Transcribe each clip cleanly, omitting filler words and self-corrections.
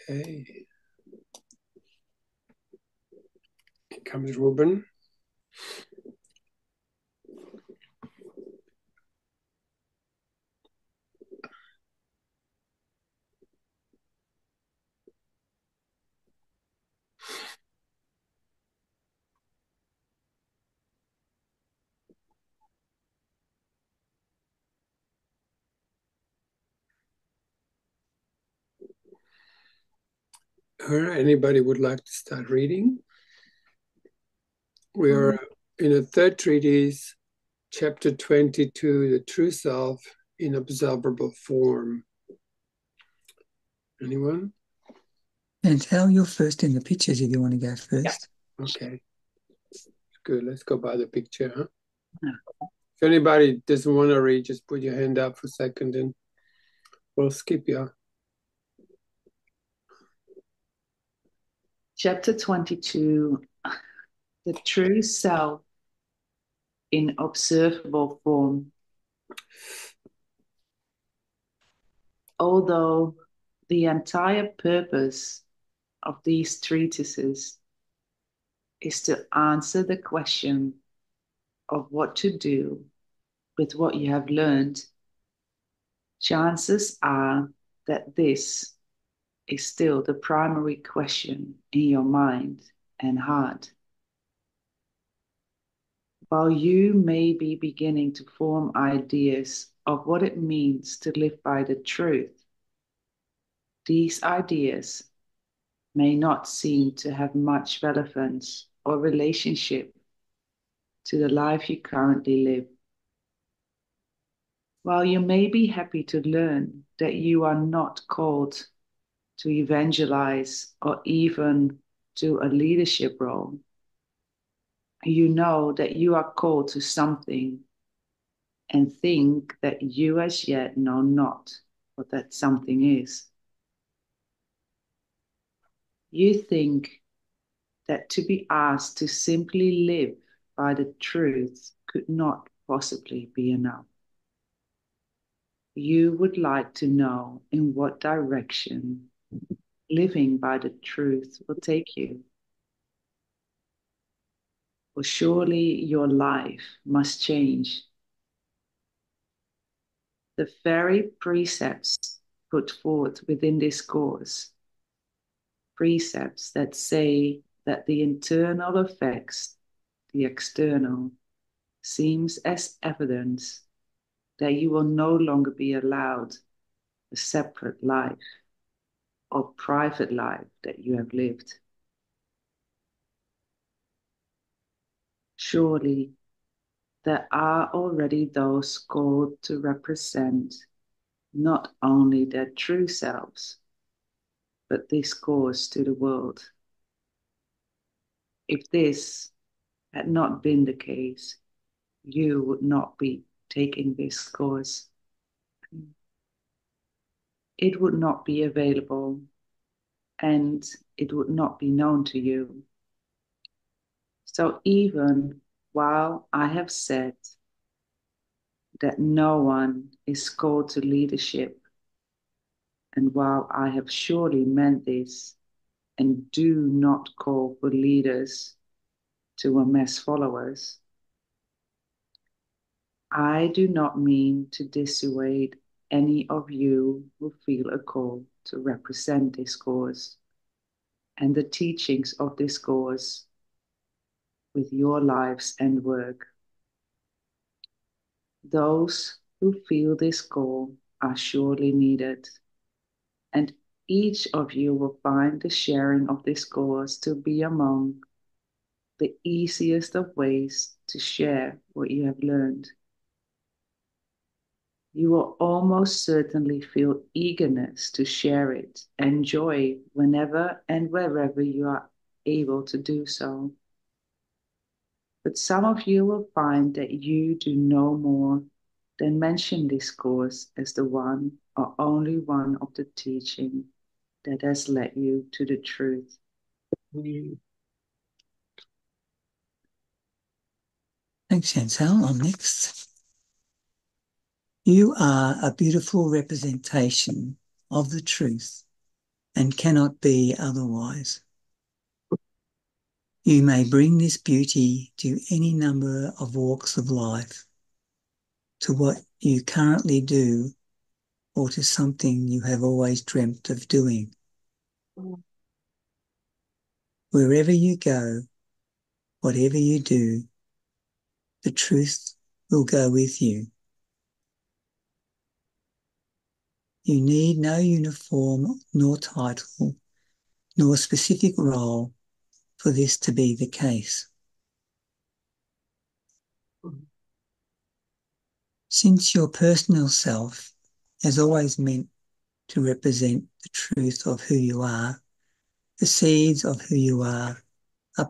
Okay. Here comes Ruben. All right, anybody would like to start reading? We are in a Third Treatise, chapter 22, the true self in observable form. Anyone? Chantal, you're first in the pictures if you want to go first. Okay, good. Let's go by the picture, huh? No. If anybody doesn't want to read, just put your hand up for a second and we'll skip you. Chapter 22, the true self in observable form. Although the entire purpose of these treatises is to answer the question of what to do with what you have learned, chances are that this is still the primary question in your mind and heart. While you may be beginning to form ideas of what it means to live by the truth, these ideas may not seem to have much relevance or relationship to the life you currently live. While you may be happy to learn that you are not called to evangelize or even to a leadership role, you know that you are called to something and think that you as yet know not what that something is. You think that to be asked to simply live by the truth could not possibly be enough. You would like to know in what direction living by the truth will take you. For surely your life must change. The very precepts put forth within this course, precepts that say that the internal affects the external, seems as evidence that you will no longer be allowed a separate life or private life that you have lived. Surely there are already those called to represent not only their true selves, but this course to the world. If this had not been the case, you would not be taking this course. It would not be available and it would not be known to you. So even while I have said that no one is called to leadership, and while I have surely meant this and do not call for leaders to amass followers, I do not mean to dissuade any of you who feel a call to represent this cause and the teachings of this cause with your lives and work. Those who feel this call are surely needed, and each of you will find the sharing of this cause to be among the easiest of ways to share what you have learned. You will almost certainly feel eagerness to share it and joy whenever and wherever you are able to do so. But some of you will find that you do no more than mention this course as the one or only one of the teaching that has led you to the truth. Thanks, Chantal. I'm next. You are a beautiful representation of the truth and cannot be otherwise. You may bring this beauty to any number of walks of life, to what you currently do, or to something you have always dreamt of doing. Wherever you go, whatever you do, the truth will go with you. You need no uniform, nor title, nor specific role for this to be the case. Since your personal self has always meant to represent the truth of who you are, the seeds of who you are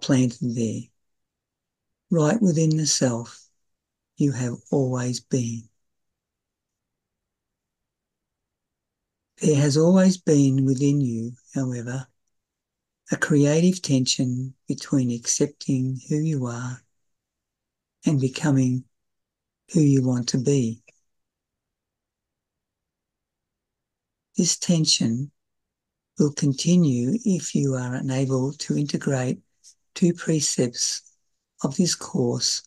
planted there. Right within the self you have always been. There has always been within you, however, a creative tension between accepting who you are and becoming who you want to be. This tension will continue if you are unable to integrate two precepts of this course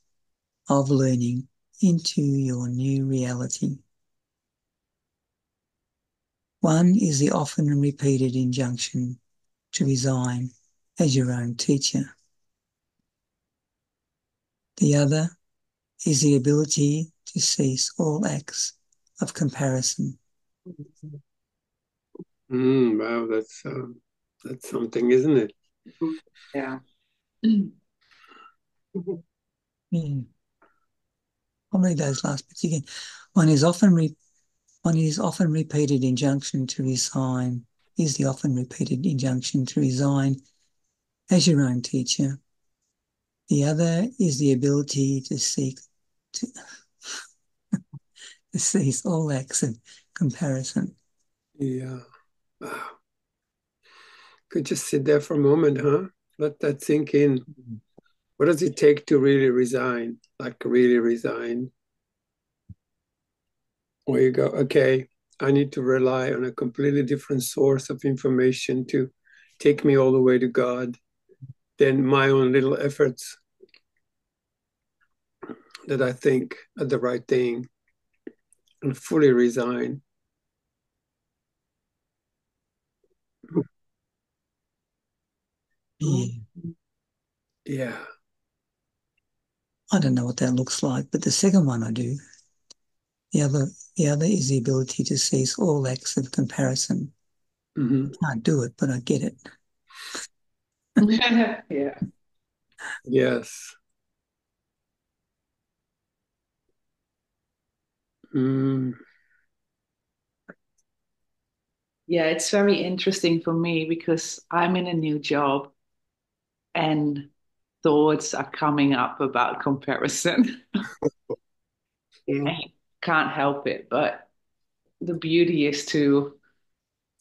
of learning into your new reality. One is the often repeated injunction to resign as your own teacher. The other is the ability to cease all acts of comparison. Wow, that's something, isn't it? Yeah. I'll read those last bits again. One is often repeated injunction to resign, is the often repeated injunction to resign as your own teacher. The other is the ability to cease all acts of comparison. Yeah. Wow. Could just sit there for a moment, huh? Let that sink in. What does it take to really resign? Like really resign? Where you go, okay, I need to rely on a completely different source of information to take me all the way to God than my own little efforts that I think are the right thing, and fully resign. Yeah. Yeah. I don't know what that looks like, but the second one I do. The other is the ability to cease all acts of comparison. Mm-hmm. I can't do it, but I get it. Yeah. Yes. Mm. Yeah, it's very interesting for me because I'm in a new job and thoughts are coming up about comparison. Yeah. I can't help it, but the beauty is to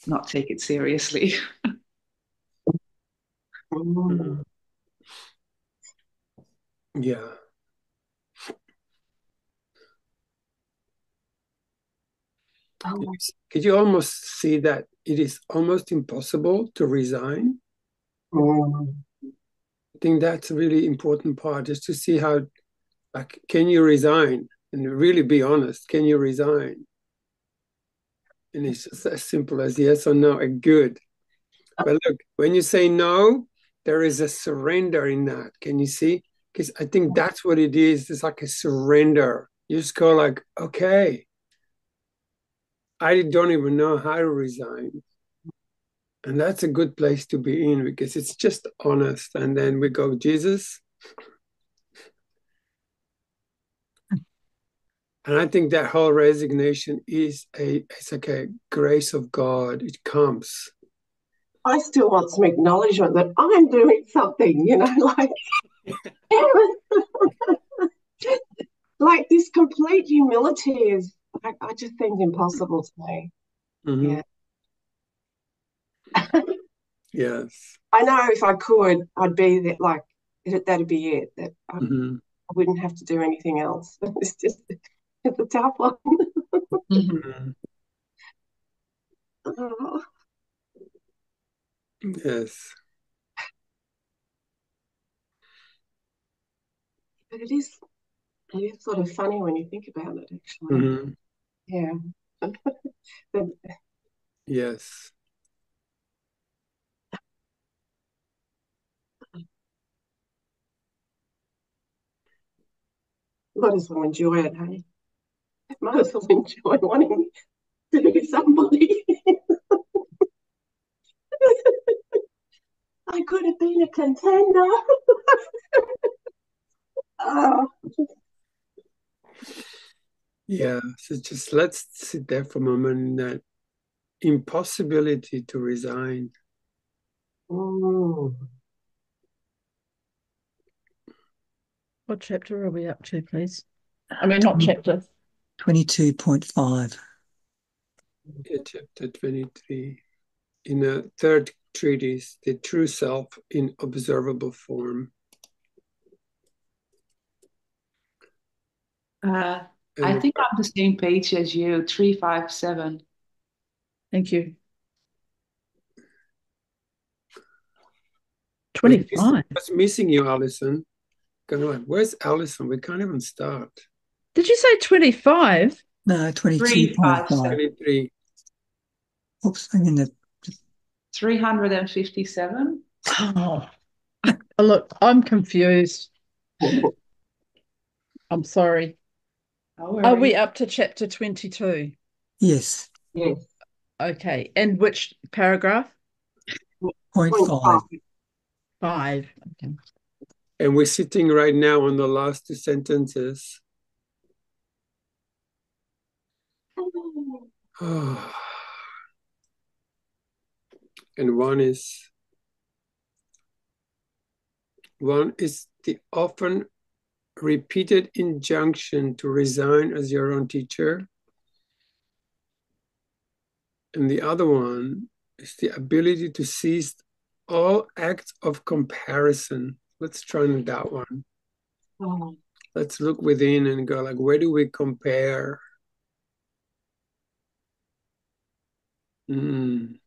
not take it seriously. Mm. Yeah. Could you almost see that it is almost impossible to resign? I think that's a really important part, is to see how, like, can you resign? And really be honest, can you resign? And it's just as simple as yes or no, a good. But look, when you say no, there is a surrender in that. Can you see? Because I think that's what it is. It's like a surrender. You just go like, okay, I don't even know how to resign. And that's a good place to be in because it's just honest. And then we go, Jesus. And I think that whole resignation it's like a grace of God. It comes. I still want some acknowledgement that I'm doing something, like this complete humility is, I just think, impossible to me. Mm-hmm. Yeah. Yes. I know if I could, I'd be there, like, that'd be it. That Mm-hmm. I wouldn't have to do anything else. It's a tough one. Mhm. Mm-hmm. Oh. Yes. But it is sort of funny when you think about it, actually. Mm-hmm. Yeah. But Yes. might as well enjoy it, hey? Might as well enjoy wanting to be somebody. I could have been a contender. Oh, Yeah. So just let's sit there for a moment in that impossibility to resign. mm. What chapter are we up to, please? I mean, not chapter. 22.5. Yeah, chapter 23. In a third treatise, the true self in observable form. I And think I'm the same page as you, 357. Thank you. was 25. missing you, Alison. Kind of like, where's Alison? We can't even start. Did you say 25? No, 22.5. 23. Oops, I'm in the 357. Oh, look, I'm confused. I'm sorry. Are we up to chapter 22? yes, Yes. Okay. And which paragraph? point Point 5. 5. Okay. And we're sitting right now on the last two sentences. Oh. And one is the often repeated injunction to resign as your own teacher. And the other one is the ability to cease all acts of comparison. Let's try that one. Oh. Let's look within and go like, where do we compare? And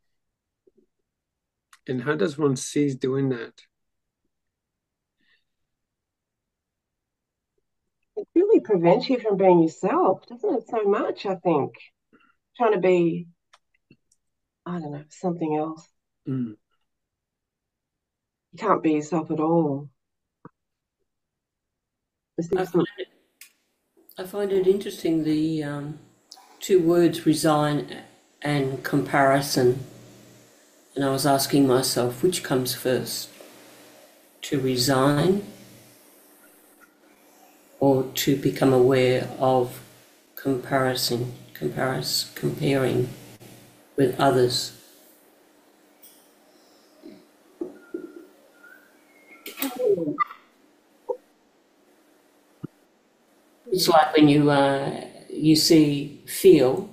how does one cease doing that? It really prevents you from being yourself, doesn't it? So much, I think. Trying to be, I don't know, something else. Mm. You can't be yourself at all. I find it interesting the two words resign and comparison. And I was asking myself, which comes first? To resign or to become aware of comparing with others? It's like when you feel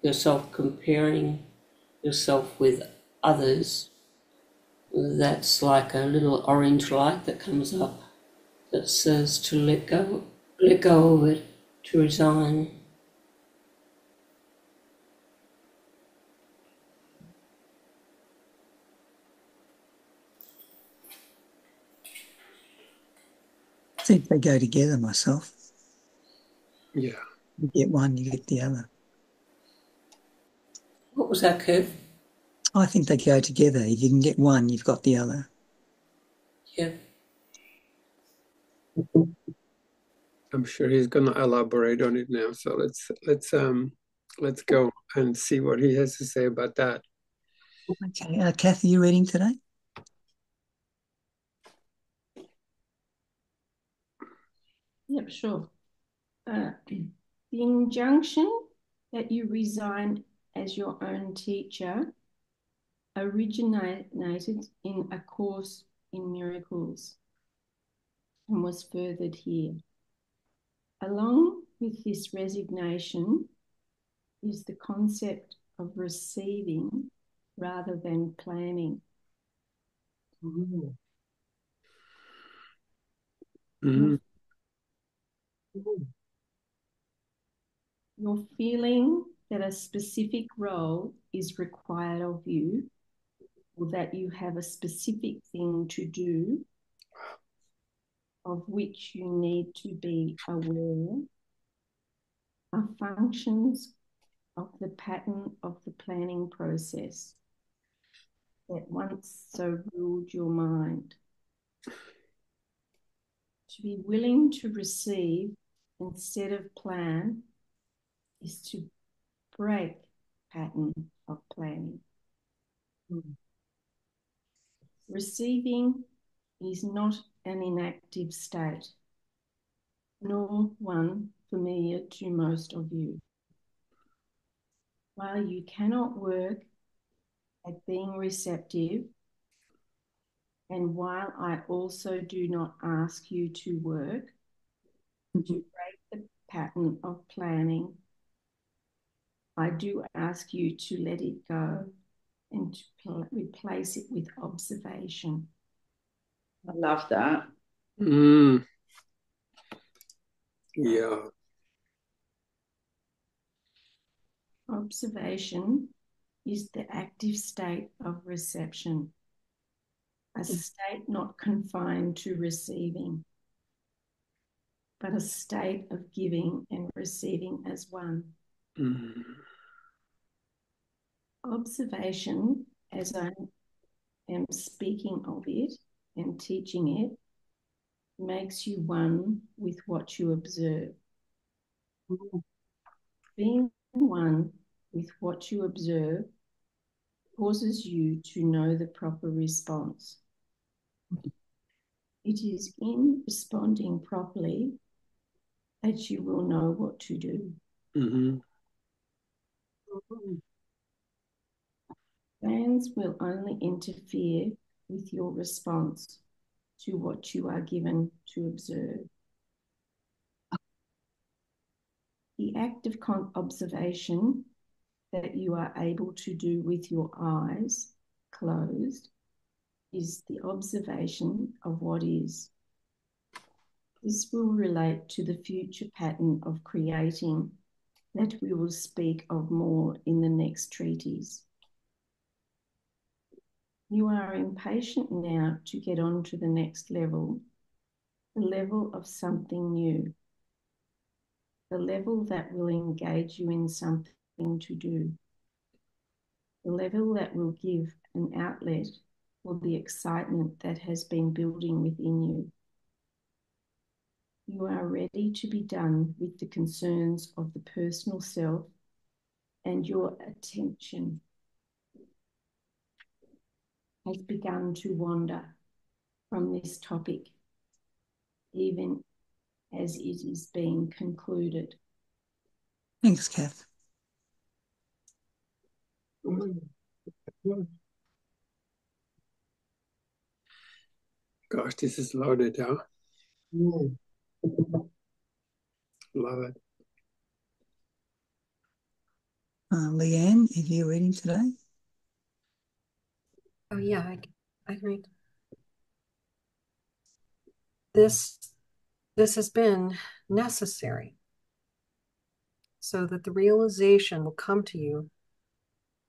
yourself comparing yourself with others. That's like a little orange light that comes up that says to let go of it, to resign. I think they go together myself. Yeah. You get one, you get the other. What was that, Kev? I think they go together. If you can get one, you've got the other. Yeah. I'm sure he's gonna elaborate on it now. So let's go and see what he has to say about that. Okay, Kathy, you reading today? Yep, sure. The injunction that you resign as your own teacher originated in A Course in Miracles and was furthered here. Along with this resignation is the concept of receiving rather than claiming. Mm. Mm-hmm. Your feeling that a specific role is required of you or that you have a specific thing to do of which you need to be aware are functions of the pattern of the planning process that once so ruled your mind. To be willing to receive instead of plan is to break pattern of planning. Receiving is not an inactive state, nor one familiar to most of you. While you cannot work at being receptive, and while I also do not ask you to work to break the pattern of planning, I do ask you to let it go and to replace it with observation. I love that. Yeah. Observation is the active state of reception, a state not confined to receiving, but a state of giving and receiving as one. Observation, as I am speaking of it and teaching it, makes you one with what you observe. Being one with what you observe causes you to know the proper response. It is in responding properly that you will know what to do. Plans will only interfere with your response to what you are given to observe. The act of observation that you are able to do with your eyes closed is the observation of what is. This will relate to the future pattern of creating that we will speak of more in the next treatise. You are impatient now to get on to the next level, the level of something new, the level that will engage you in something to do, the level that will give an outlet for the excitement that has been building within you. You are ready to be done with the concerns of the personal self, and your attention has begun to wander from this topic, even as it is being concluded. Thanks, Kath. Gosh, this is loaded, huh? Love it. Leanne, are you reading today? Oh, yeah, I read. This has been necessary so that the realization will come to you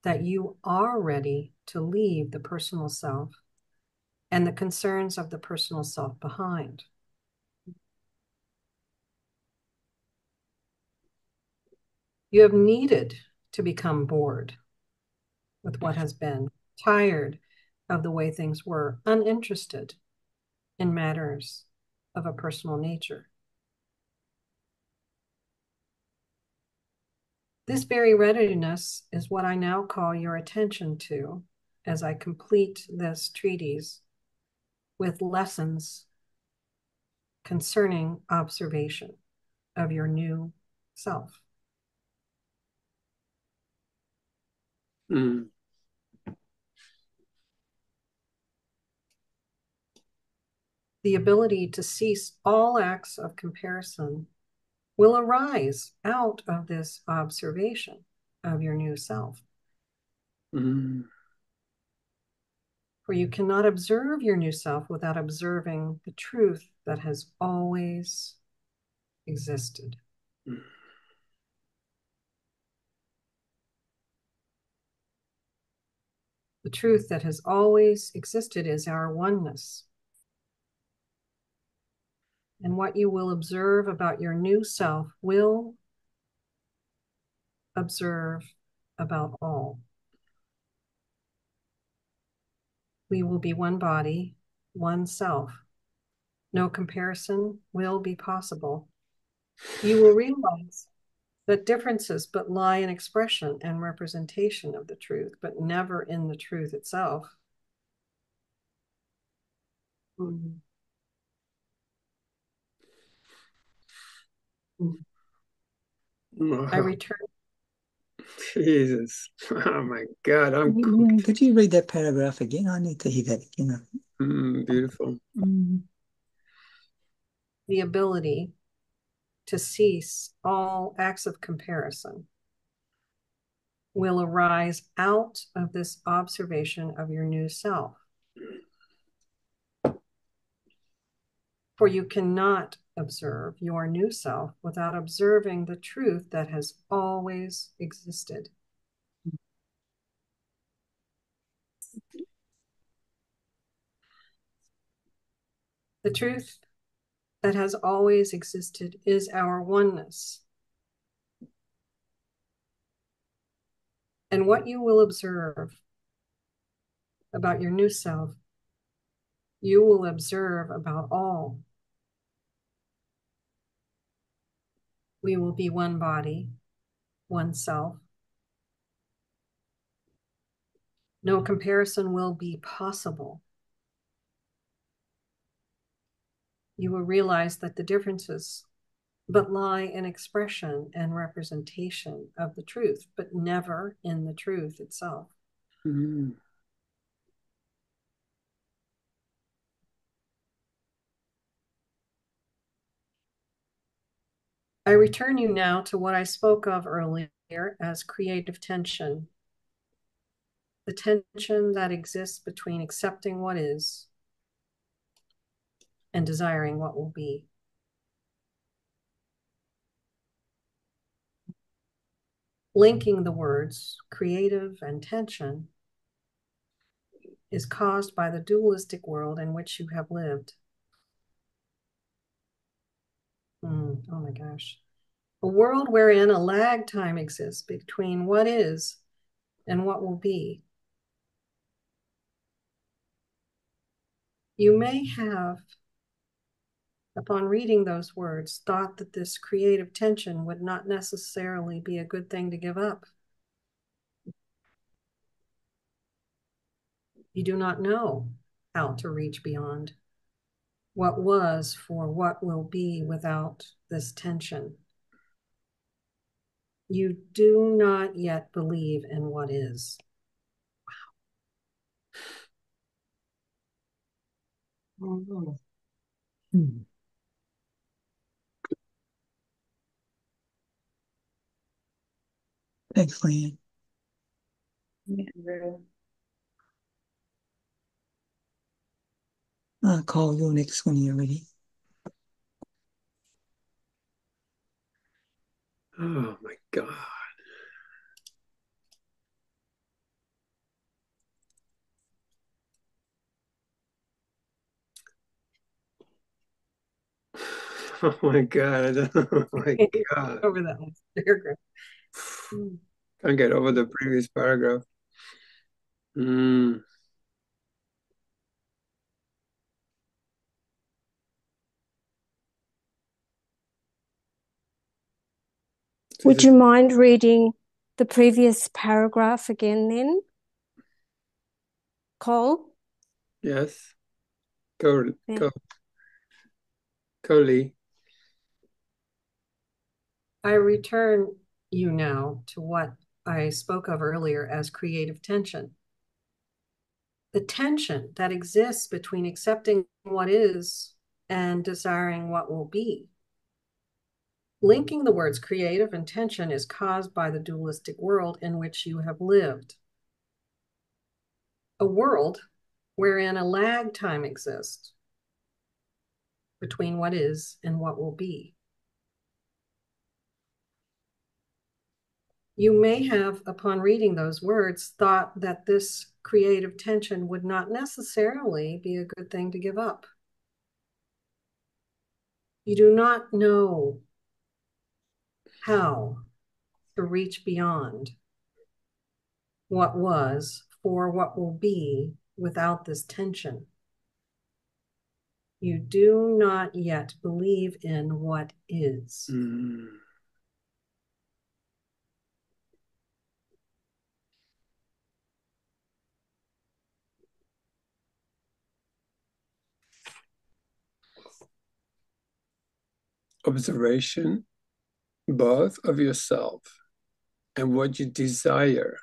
that you are ready to leave the personal self and the concerns of the personal self behind. You have needed to become bored with what has been, tired of the way things were, uninterested in matters of a personal nature. This very readiness is what I now call your attention to as I complete this treatise with lessons concerning observation of your new self. The ability to cease all acts of comparison will arise out of this observation of your new self. For you cannot observe your new self without observing the truth that has always existed. The The truth that has always existed is our oneness. And what you will observe about your new self will observe about all. We will be one body, one self. No comparison will be possible. You will realize that differences but lie in expression and representation of the truth, but never in the truth itself. Mm. I return. Jesus. Oh my God. Could you read that paragraph again? I need to hear that again. Beautiful. The ability to cease all acts of comparison will arise out of this observation of your new self. For you cannot observe your new self without observing the truth that has always existed. The truth that has always existed is our oneness. And what you will observe about your new self, you will observe about all. We will be one body, one self. No comparison will be possible. You will realize that the differences but lie in expression and representation of the truth, but never in the truth itself. Mm. I return you now to what I spoke of earlier as creative tension. The tension that exists between accepting what is and desiring what will be. Linking the words creative and tension is caused by the dualistic world in which you have lived. Oh my gosh. A world wherein a lag time exists between what is and what will be. You may have, upon reading those words, thought that this creative tension would not necessarily be a good thing to give up. You do not know how to reach beyond what was for what will be without this tension. You do not yet believe in what is. Mm-hmm. Thanks, Leanne. Cole, you're next when you're ready. Oh my God. Oh my God. Oh my God. Over that last paragraph. Can't get over the previous paragraph. Would you mind reading the previous paragraph again then, Cole? Yes. Go, Yeah. go. Coley. I return you now to what I spoke of earlier as creative tension. The tension that exists between accepting what is and desiring what will be. Linking the words creative and tension is caused by the dualistic world in which you have lived. A world wherein a lag time exists between what is and what will be. You may have, upon reading those words, thought that this creative tension would not necessarily be a good thing to give up. You do not know how to reach beyond what was for what will be without this tension. You do not yet believe in what is. Observation, both of yourself and what you desire,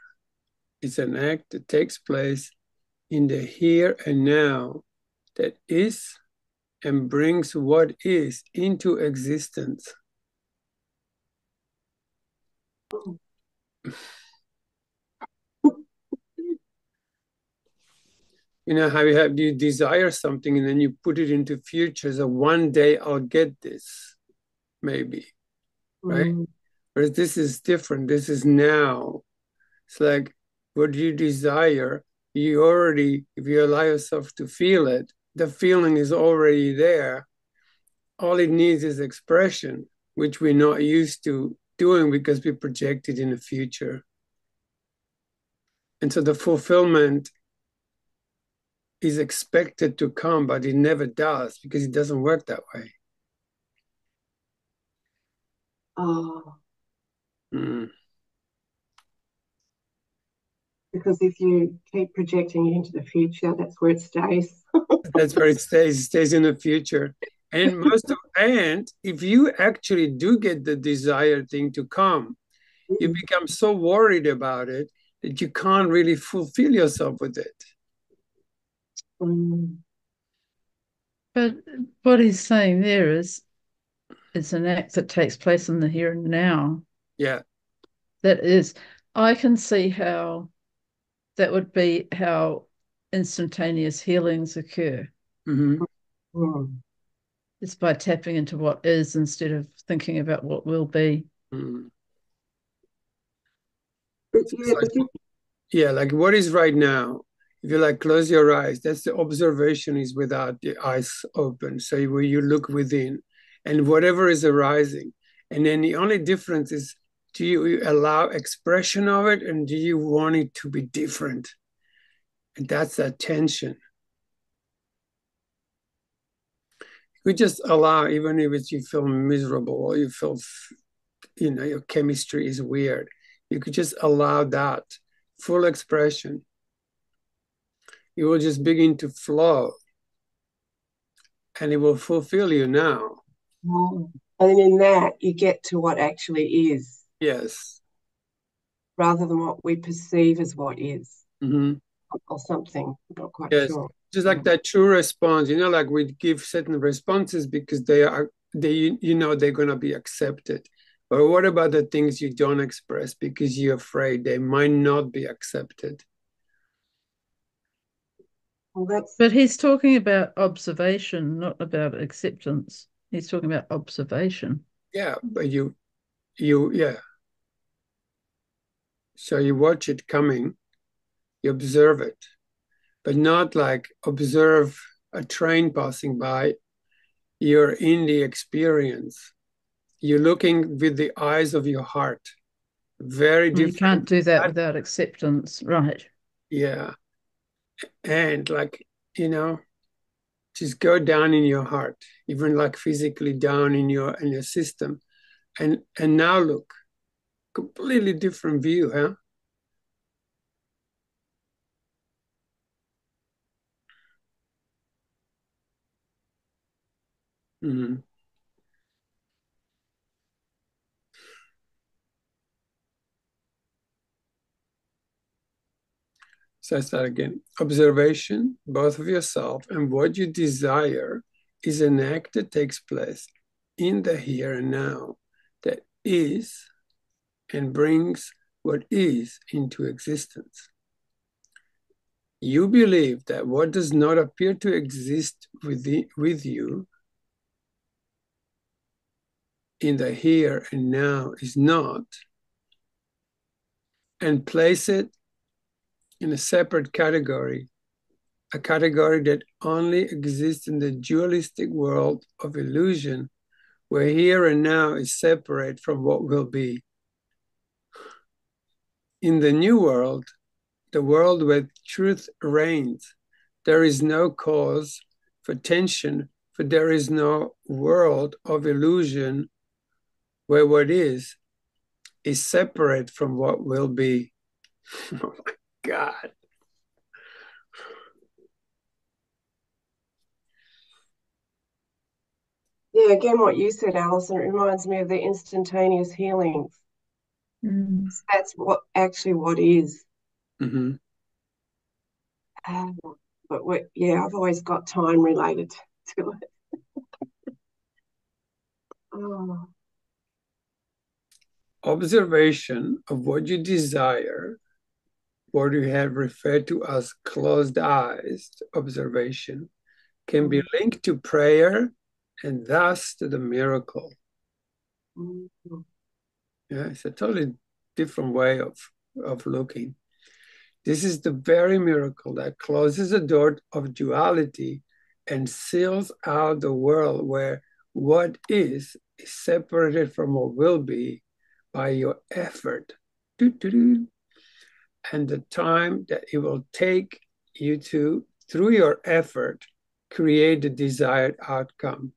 is an act that takes place in the here and now that is and brings what is into existence. You know how you desire something and then you put it into future. So one day I'll get this, maybe, right? Whereas this is different. This is now. It's like what you desire, you already, if you allow yourself to feel it, the feeling is already there. All it needs is expression, which we're not used to doing because we project it in the future. And so the fulfillment is expected to come, but it never does because it doesn't work that way. Because if you keep projecting it into the future, that's where it stays. That's where it stays. It stays in the future. And if you actually do get the desired thing to come, you become so worried about it that you can't really fulfill yourself with it. But what he's saying there is it's an act that takes place in the here and now. Yeah. That is, I can see how that would be how instantaneous healings occur. It's by tapping into what is instead of thinking about what will be. Like what is right now? If you like close your eyes, that's the observation is without the eyes open. So where you look within and whatever is arising. And then the only difference is, do you allow expression of it and do you want it to be different? And that's that tension. You just allow, even if you feel miserable or you feel, your chemistry is weird, you could just allow that full expression. You will just begin to flow and it will fulfill you now. And in that, you get to what actually is. Yes. Rather than what we perceive as what is. Or something, I'm not quite sure. Just like that true response, like we give certain responses because they're going to be accepted. But what about the things you don't express because you're afraid they might not be accepted? But he's talking about observation, not about acceptance. He's talking about observation. Yeah, but yeah. So you watch it coming, you observe it, but not like observe a train passing by. You're in the experience. You're looking with the eyes of your heart. Very different. You can't do that without acceptance, right? Yeah. And just go down in your heart, even like physically down in your system. And now look, completely different view, huh? So I start again. Observation, both of yourself and what you desire, is an act that takes place in the here and now that is and brings what is into existence. You believe that what does not appear to exist with you in the here and now is not, and place it in a separate category, a category that only exists in the dualistic world of illusion, where here and now is separate from what will be. In the new world, the world where truth reigns, there is no cause for tension, for there is no world of illusion where what is separate from what will be. Oh my God. Yeah, again, what you said, Alison, it reminds me of the instantaneous healings. That's what is. Mm-hmm. But yeah, I've always got time related to it. Oh. Observation of what you desire, what you have referred to as closed eyes observation, can be linked to prayer and thus to the miracle. Yeah, it's a totally different way of looking. This is the very miracle that closes the door of duality and seals out the world where what is separated from what will be by your effort. And the time that it will take you to, through your effort, create the desired outcome.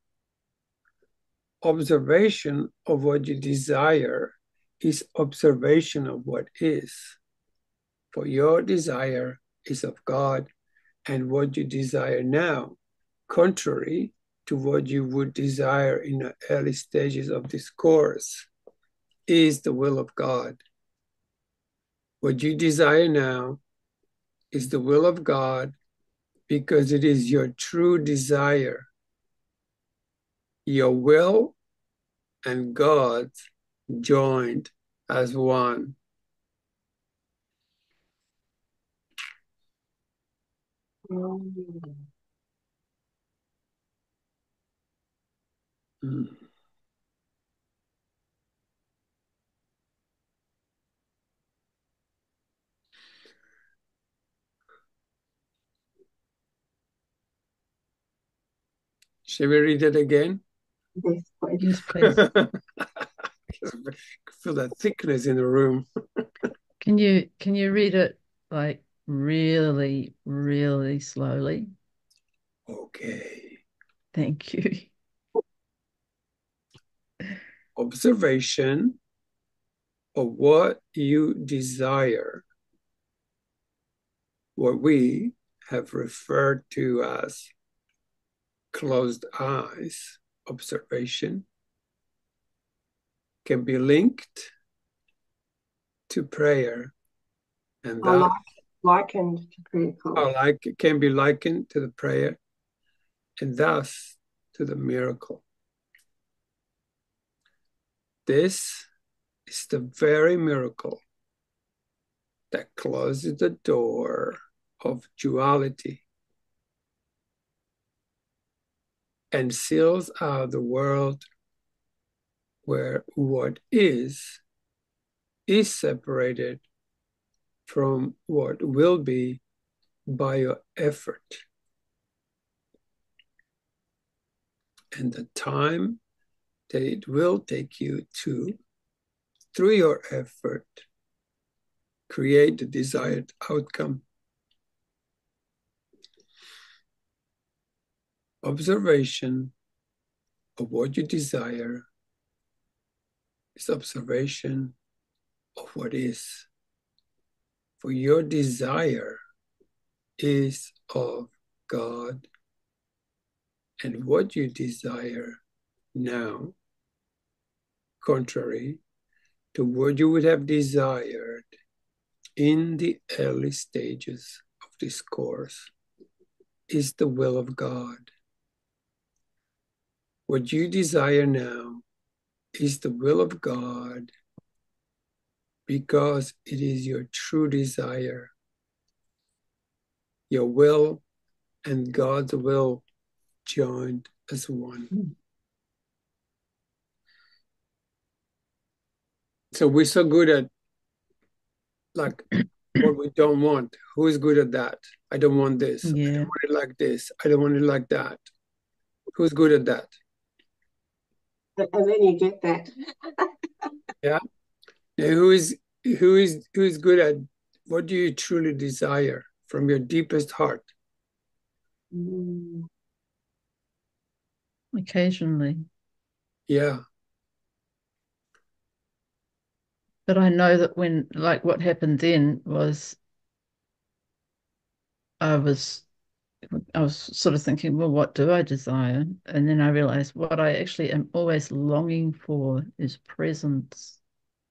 Observation of what you desire is observation of what is. For your desire is of God, and what you desire now, contrary to what you would desire in the early stages of this course, is the will of God. What you desire now is the will of God because it is your true desire. Your will and God's joined as one. Shall we read it again? Yes, please. Yes, please. Feel that thickness in the room. Can you read it like really, really slowly? Okay. Thank you. Observation of what you desire, what we have referred to as closed eyes observation, can be linked to prayer, and that likened to prayer. Can be likened to the prayer, and thus to the miracle. This is the very miracle that closes the door of duality and seals out the world where what is separated from what will be by your effort. And the time that it will take you to, through your effort, create the desired outcome. Observation of what you desire is observation of what is. For your desire is of God, and what you desire now, contrary to what you would have desired in the early stages of this course, is the will of God. What you desire now is the will of God because it is your true desire. Your will and God's will joined as one. So we're so good at like what we don't want. Who is good at that? I don't want this. I don't Yeah. want it like this. I don't want it like that. Who's good at that? And then you get that. Yeah. Now, who is good at what do you truly desire from your deepest heart? Mm. Occasionally. Yeah. But I know that when, like, what happened then was I was sort of thinking, well, what do I desire? And then I realized what I actually am always longing for is presence.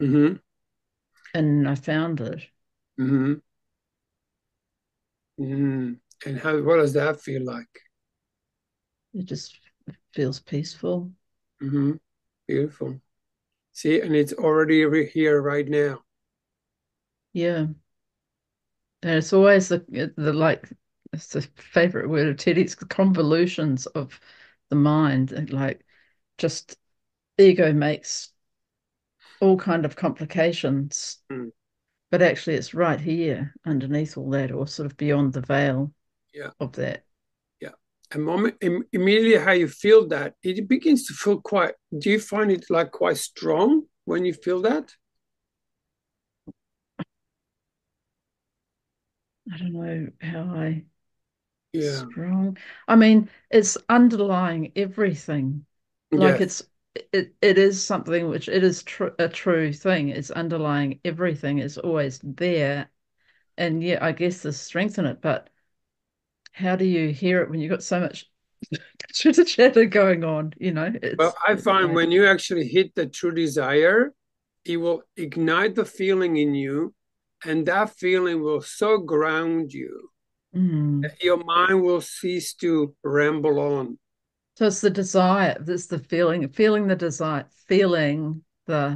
Mm-hmm. And I found it. Mm-hmm. Mm. And what does that feel like? It just feels peaceful. Mm-hmm. Beautiful. See, and it's already here right now. Yeah. And it's always the like, it's the favorite word of Teddy, it's the convolutions of the mind. And like, just ego makes all kind of complications, Mm. but actually it's right here underneath all that, or sort of beyond the veil Yeah. of that. Yeah. A moment, immediately how you feel that, it begins to feel quite, do you find it like quite strong when you feel that? I don't know how I Yeah. strong. I mean, it's underlying everything. Like Yes. it is something which it is a true thing. It's underlying everything. It's always there. And yeah, I guess there's strength in it, but how do you hear it when you've got so much chitter chatter going on? Well, It's I find like, when you actually hit the true desire, it will ignite the feeling in you, and that feeling will so ground you mm. that your mind will cease to ramble on. So it's the desire, it's the feeling the desire, Feeling the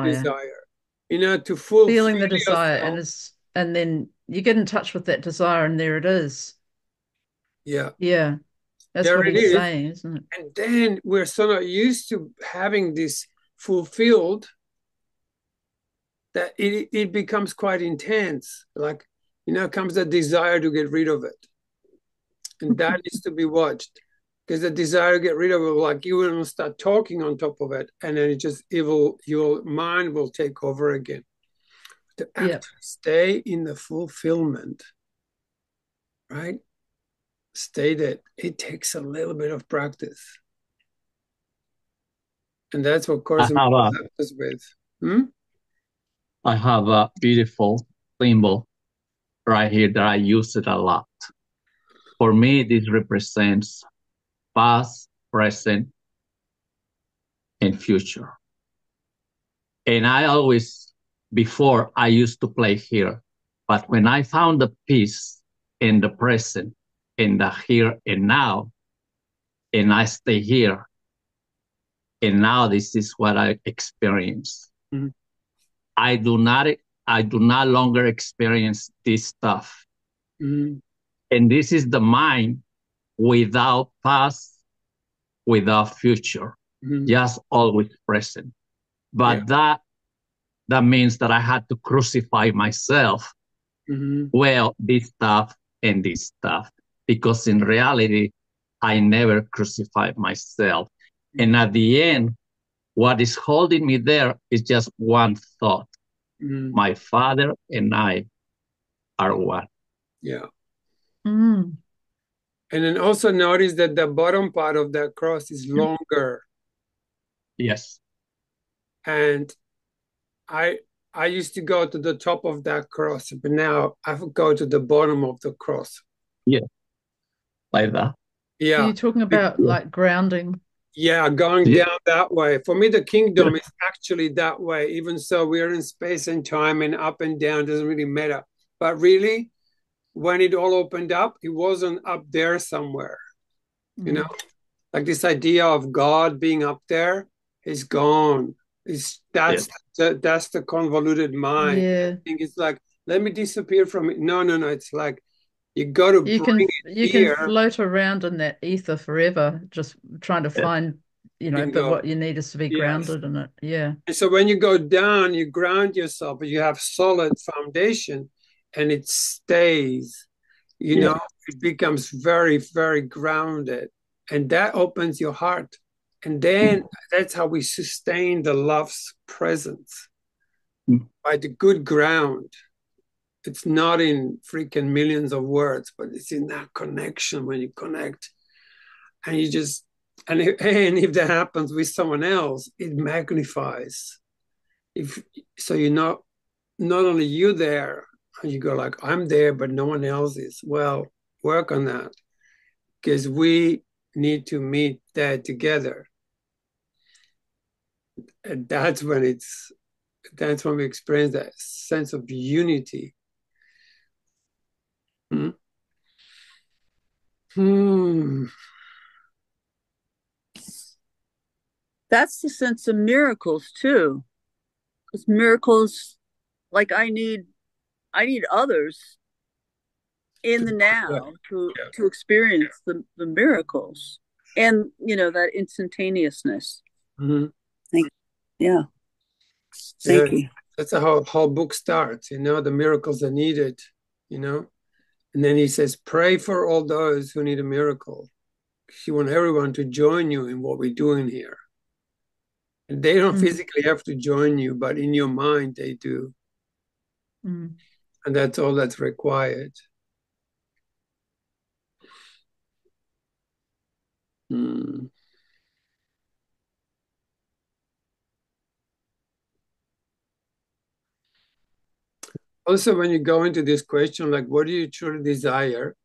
desire, to fulfill feeling the desire, yourself. and then you get in touch with that desire, and there it is. Yeah, Yeah, that's there what it he's is. saying, isn't it? And then we're so not used to having this fulfilled that it becomes quite intense. Like, comes the desire to get rid of it. And that needs to be watched. Because the desire to get rid of it, like you will start talking on top of it, and then your mind will take over again. To Yeah. actually stay in the fulfillment, right? Stay that it takes a little bit of practice. And that's what Course in Miracles helps us with. I have a beautiful symbol right here that I use it a lot. For me, this represents past, present, and future. And I always, before I used to play here, but when I found the peace in the present, in the here and now, and I stay here, and now this is what I experience. Mm-hmm. I do not longer experience this stuff. Mm-hmm. And this is the mind without past, without future, just always present. But that means that I had to crucify myself. Well, this stuff and this stuff, because in reality, I never crucified myself. And at the end, what is holding me there is just one thought. My Father and I are one. Yeah. And then also notice that the bottom part of that cross is longer. Yes. And I used to go to the top of that cross, but now I go to the bottom of the cross. Yeah. Like that. Yeah. Are you talking about like grounding? Yeah, going down that way. For me, the kingdom is actually that way. Even so, we're in space and time and up and down, doesn't really matter. But really, when it all opened up, it wasn't up there somewhere. Like this idea of God being up there is gone. That's the convoluted mind. Yeah. I think it's like, let me disappear from it. No. It's like you got to bring it you here. can float around in that ether forever, just trying to find but what you need is to be grounded in it. Yeah. And so when you go down, you ground yourself, you have solid foundation, and it stays, it becomes very, very grounded. And that opens your heart. And then that's how we sustain the love's presence, by the good ground. It's not in freaking millions of words, but it's in that connection. When you connect, and you just, and if that happens with someone else, it magnifies. So you're not only you there, and you go like, I'm there, but no one else is. Well, work on that, because we need to meet that together. And that's when we experience that sense of unity. That's the sense of miracles too. Because miracles, like I need others in the now to experience the miracles and that instantaneousness. Thank you. That's how whole book starts. The miracles are needed. And then he says, pray for all those who need a miracle. You want everyone to join you in what we're doing here. And they don't physically have to join you, but in your mind they do. And that's all that's required. Also, when you go into this question, like, what do you truly desire?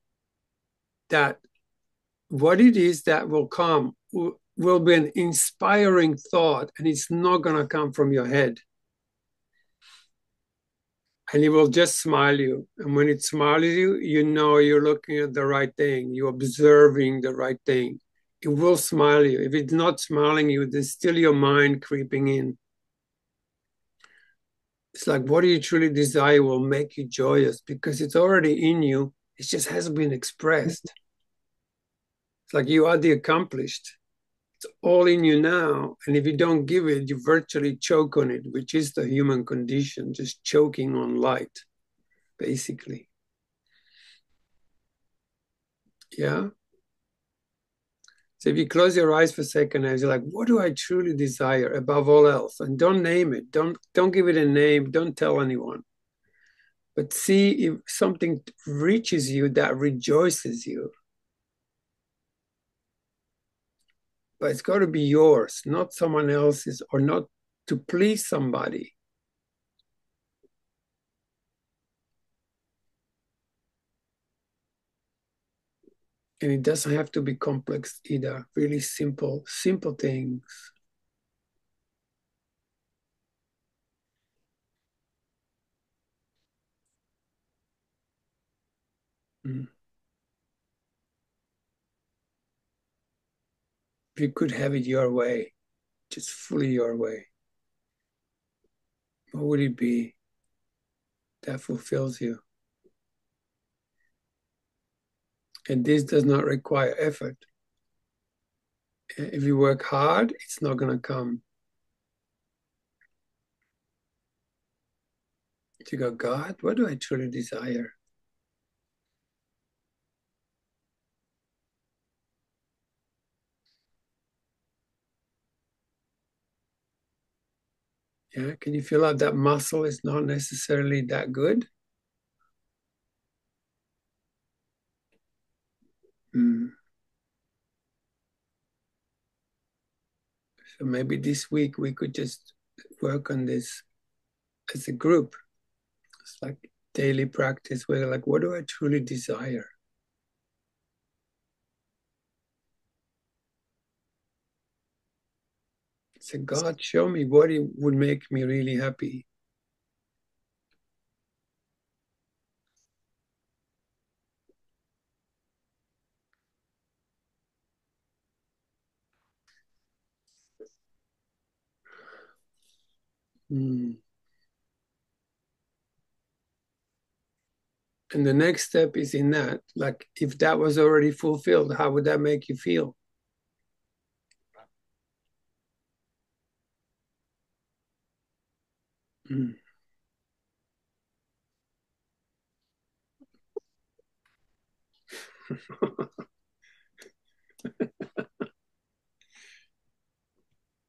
That what it is that will come will be an inspiring thought, and it's not going to come from your head. And it will just smile you. And when it smiles you, you're looking at the right thing. You're observing the right thing. It will smile you. If it's not smiling you, there's still your mind creeping in. It's like, what do you truly desire will make you joyous, because it's already in you. It just hasn't been expressed. It's like you are the accomplished. It's all in you now. And if you don't give it, you virtually choke on it, which is the human condition, just choking on light, basically. Yeah. So if you close your eyes for a second and you're like, what do I truly desire above all else? And don't name it. Don't give it a name. Don't tell anyone. But see if something reaches you that rejoices you. But it's got to be yours, not someone else's, or not to please somebody. And it doesn't have to be complex either. Really simple things. If you could have it your way, just fully your way, what would it be that fulfills you? And this does not require effort. If you work hard, it's not going to come. If you go, God, what do I truly desire? Yeah, can you feel out that muscle is not necessarily that good? So maybe this week we could just work on this as a group. It's like daily practice where like, what do I truly desire? So God, show me what it would make me really happy. And the next step is in that, like, if that was already fulfilled, how would that make you feel? Mm.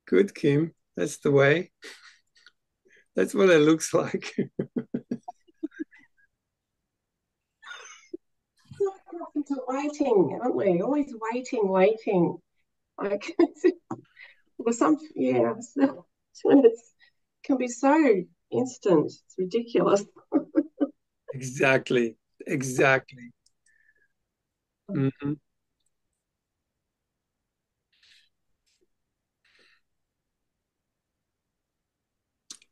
Good, Kim. That's the way. That's what it looks like. Into waiting, aren't we? Always waiting. Like, well, it can be so instant. It's ridiculous. Exactly. Mm-hmm.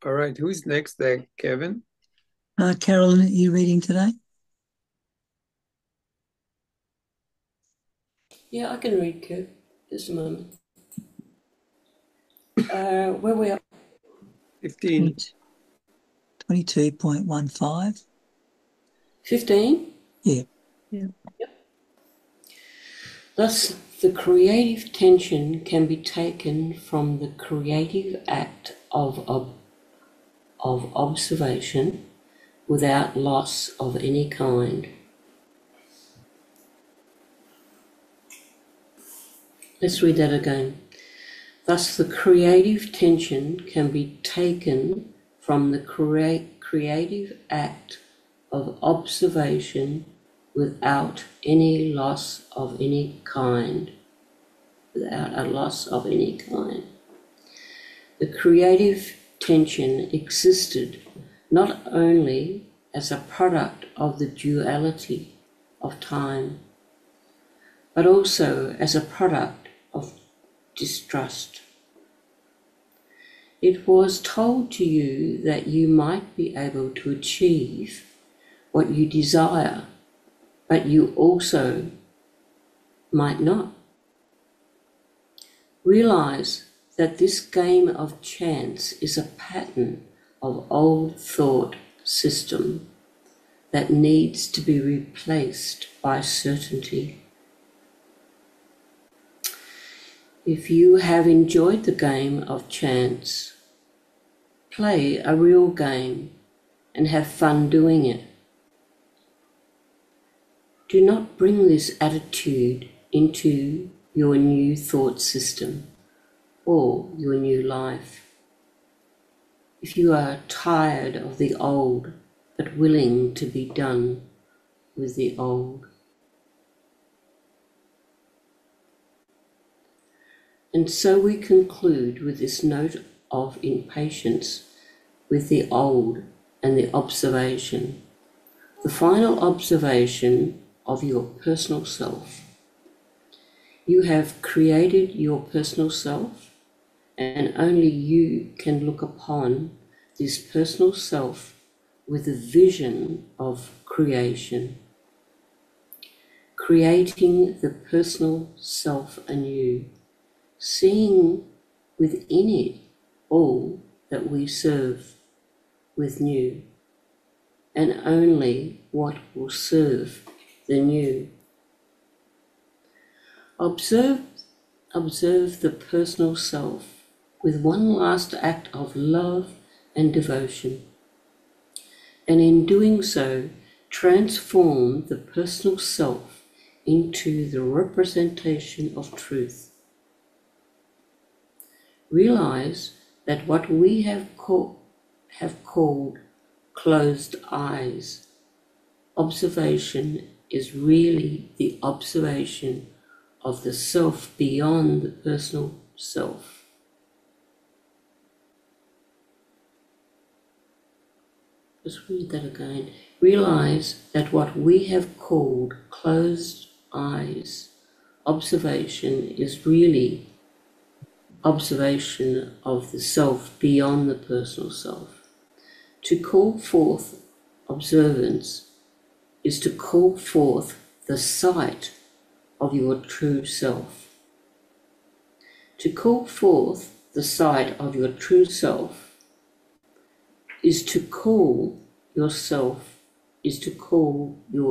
All right. Who's next there, Kevin? Carolyn, are you reading today? Yeah, I can read, Kev. Just a moment. Where we are? 15. 22.15. 15? Yeah. Yeah. Thus, the creative tension can be taken from the creative act of observation without loss of any kind. Let's read that again. Thus, the creative tension can be taken from the creative act of observation without any loss of any kind. Without a loss of any kind. The creative tension existed not only as a product of the duality of time, but also as a product of distrust. It was told to you that you might be able to achieve what you desire, but you also might not. Realize that this game of chance is a pattern of old thought system that needs to be replaced by certainty. If you have enjoyed the game of chance, play a real game and have fun doing it. Do not bring this attitude into your new thought system or your new life. If you are tired of the old but willing to be done with the old. And so we conclude with this note of impatience with the old and the observation, the final observation of your personal self. You have created your personal self, and only you can look upon this personal self with a vision of creation, creating the personal self anew, seeing within it all that we serve with new, and only what will serve the new. Observe the personal self with one last act of love and devotion, and in doing so, transform the personal self into the representation of truth. Realize that what we have called closed eyes, observation, is really the observation of the self beyond the personal self. Let's read that again. Realize that what we have called closed eyes, observation, is really observation of the self beyond the personal self. To call forth observance is to call forth the sight of your true self. To call forth the sight of your true self is to call your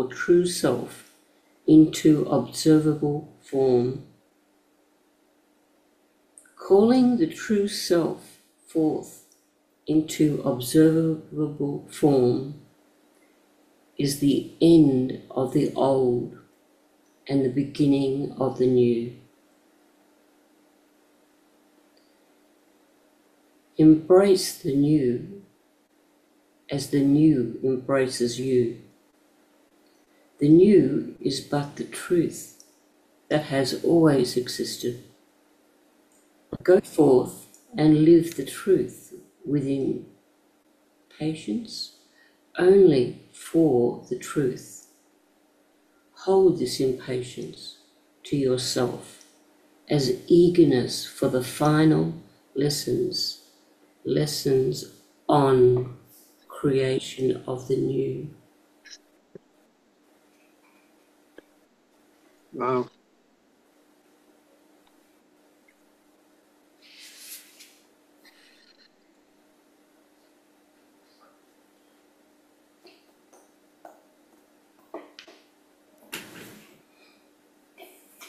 true self into observable form. Calling the true self forth into observable form is the end of the old and the beginning of the new. Embrace the new as the new embraces you. The new is but the truth that has always existed. Go forth and live the truth within patience only for the truth. Hold this impatience to yourself as eagerness for the final lessons on creation of the new. Wow.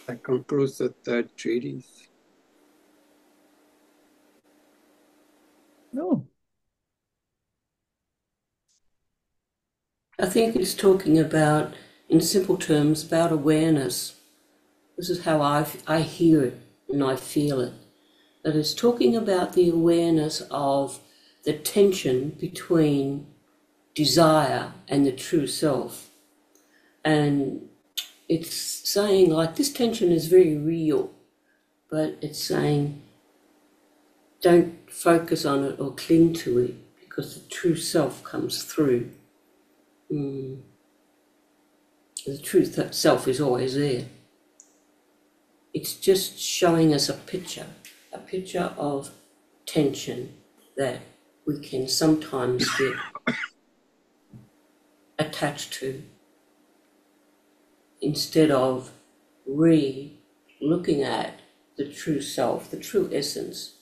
That concludes the third treatise. Oh, I think it's talking about, in simple terms, about awareness. This is how I hear it and I feel it. That it's talking about the awareness of the tension between desire and the true self. And it's saying, like, this tension is very real, but it's saying don't focus on it or cling to it because the true self comes through. The true self is always there. It's just showing us a picture of tension that we can sometimes get attached to, instead of looking at the true self, the true essence,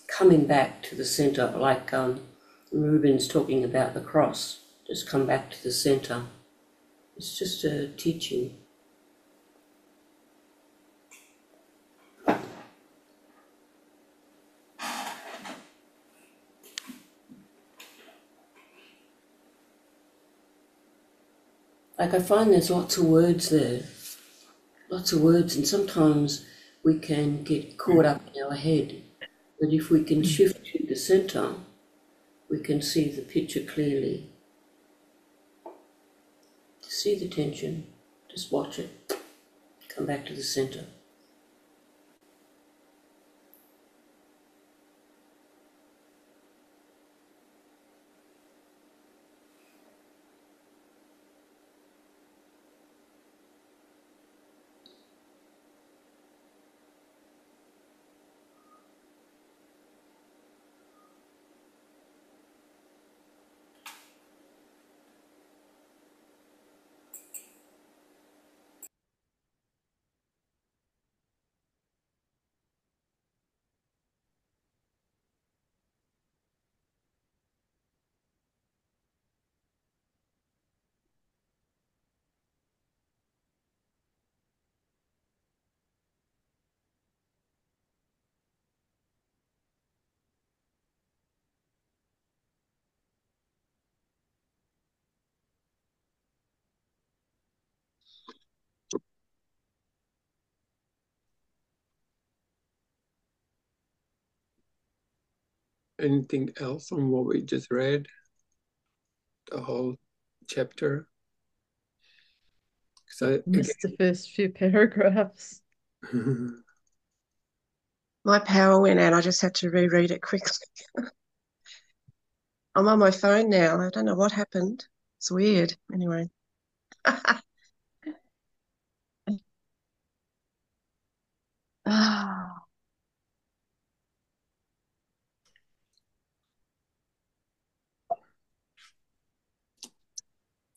coming back to the center, like Ruben's talking about the cross. Just come back to the center. It's just a teaching. Like, I find there's lots of words there, lots of words, and sometimes we can get caught up in our head. But if we can shift to the center, we can see the picture clearly. See the tension, just watch it, come back to the center. Anything else on what we just read? The whole chapter? missed the first few paragraphs. My power went out. I just had to reread it quickly. I'm on my phone now. I don't know what happened. It's weird. Anyway. Ah.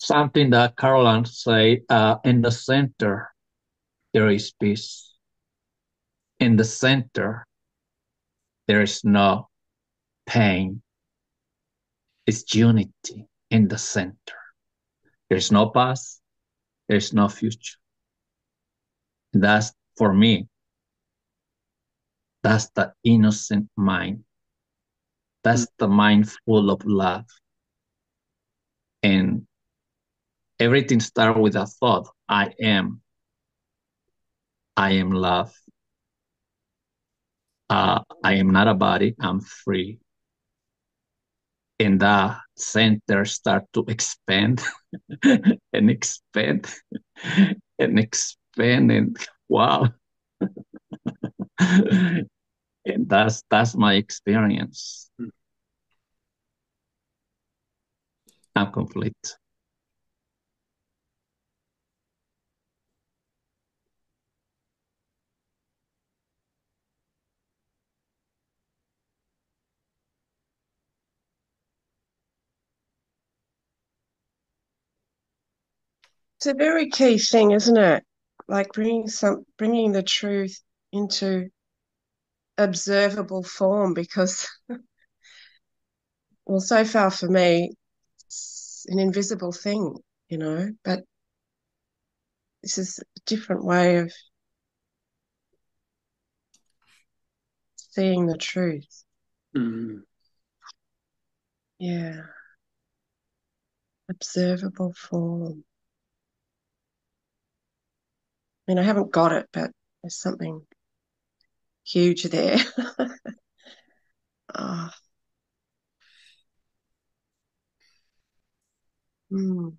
Something that Caroline say, in the center, there is peace. In the center, there is no pain. It's unity in the center. There's no past, there's no future. That's, for me, that's the innocent mind. That's the mind full of love. And everything starts with a thought. I am love. I am not a body, I'm free. And the center start to expand and expand and expand, and wow. And that's my experience. I'm complete. It's a very key thing, isn't it? Like bringing the truth into observable form, because well, so far for me, it's an invisible thing, but this is a different way of seeing the truth. Mm. Yeah. Observable form. I mean, I haven't got it, but there's something huge there. Oh. Mm.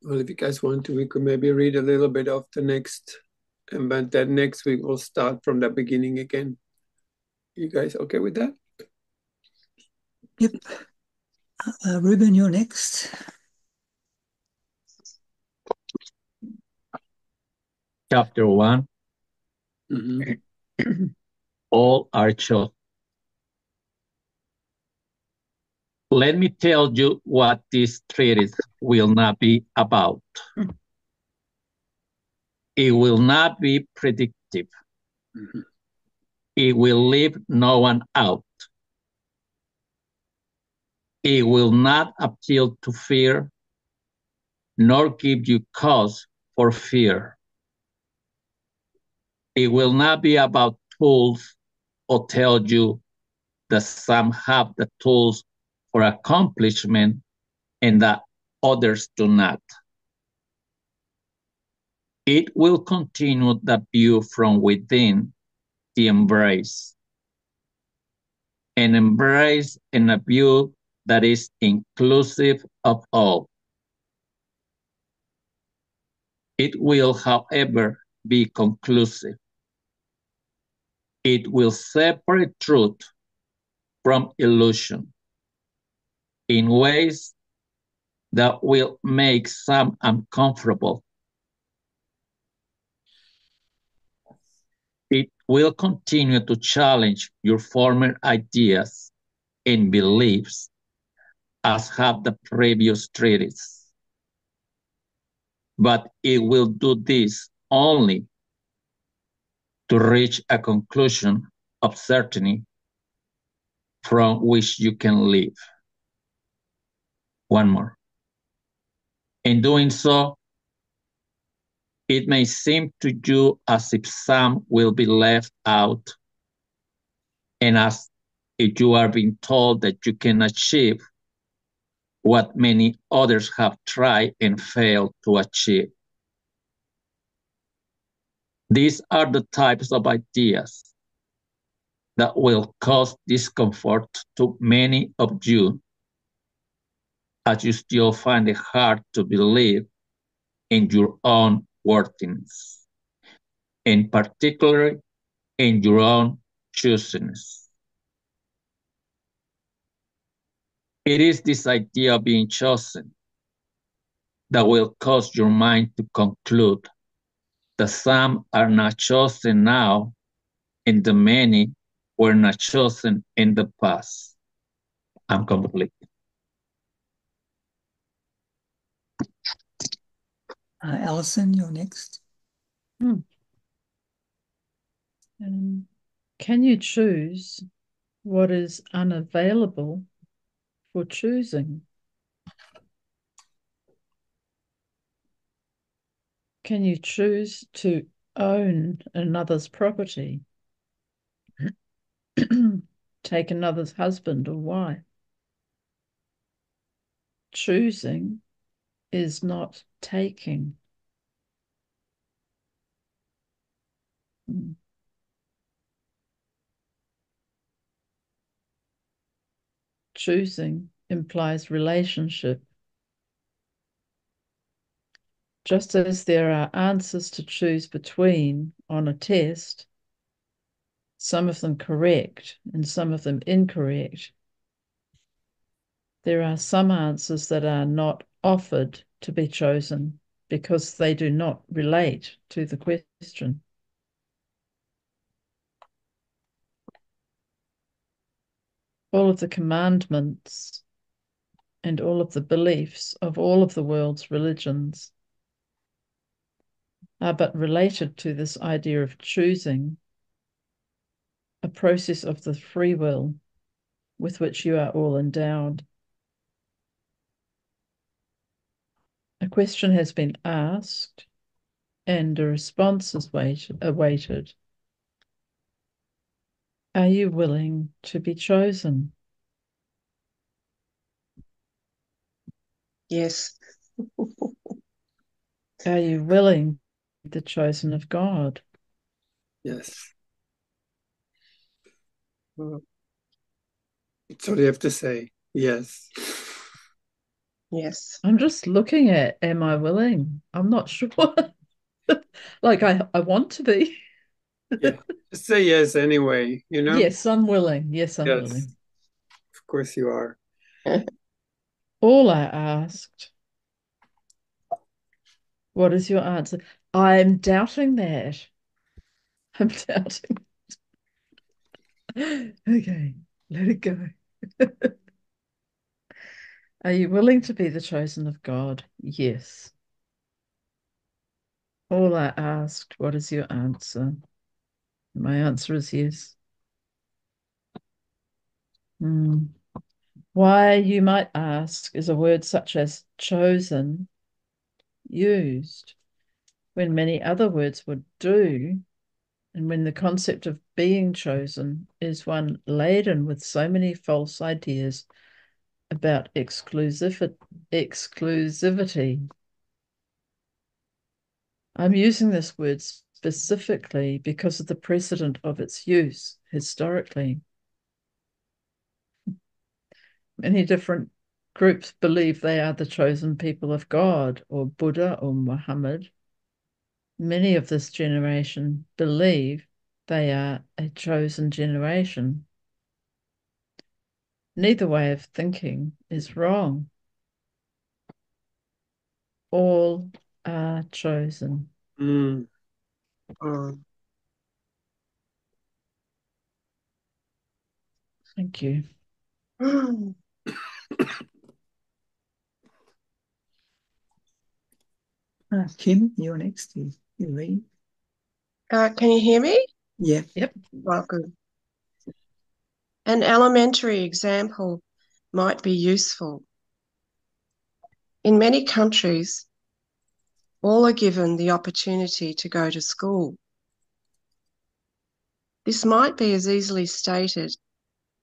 Well, if you guys want to, we could maybe read a little bit of the next, and but then next week we'll start from the beginning again. You guys okay with that? Yep. Ruben, you're next. Chapter 1. Mm-hmm. All are chosen. Let me tell you what this treatise will not be about. It will not be predictive. Mm-hmm. It will leave no one out. It will not appeal to fear, nor give you cause for fear. It will not be about tools or tell you that some have the tools for accomplishment and that others do not. It will continue the view from within the embrace, an embrace and a view that is inclusive of all. It will, however, be conclusive. It will separate truth from illusion in ways that will make some uncomfortable. It will continue to challenge your former ideas and beliefs, as have the previous treatises. But it will do this only to reach a conclusion of certainty from which you can live. One more. In doing so, it may seem to you as if some will be left out, and as if you are being told that you can achieve what many others have tried and failed to achieve. These are the types of ideas that will cause discomfort to many of you, as you still find it hard to believe in your own worthiness, and particularly in your own choosiness. It is this idea of being chosen that will cause your mind to conclude that some are not chosen now and the many were not chosen in the past. I'm complete. Alison, you're next. Can you choose what is unavailable for choosing? Can you choose to own another's property? Take another's husband or wife? Choosing is not taking. Choosing implies relationship. Just as there are answers to choose between on a test, some of them correct and some of them incorrect, there are some answers that are not offered to be chosen because they do not relate to the question. All of the commandments and all of the beliefs of all of the world's religions are but related to this idea of choosing, a process of the free will with which you are all endowed. A question has been asked and a response is awaited. Are you willing to be chosen? Yes. Are you willing to be the chosen of God? Yes. That's all you have to say. Yes. Yes. I'm just looking at, am I willing? I'm not sure. Like I want to be. Yeah. Just say yes anyway, you know? Yes, I'm willing. Yes, I'm Yes. willing. Of course you are. All I asked, what is your answer? I'm doubting that. I'm doubting. Okay, let it go. Are you willing to be the chosen of God? Yes. All I asked, what is your answer? My answer is yes. Why, you might ask, is a word such as chosen used when many other words would do, and when the concept of being chosen is one laden with so many false ideas about exclusivity. I'm using this word specifically because of the precedent of its use historically. Many different groups believe they are the chosen people of God, or Buddha, or Muhammad. Many of this generation believe they are a chosen generation. Neither way of thinking is wrong. All are chosen. Mm. Thank you. Kim, you're next. You read. Can you hear me? Yeah. Yep. Well, good. An elementary example might be useful. In many countries, all are given the opportunity to go to school. This might be as easily stated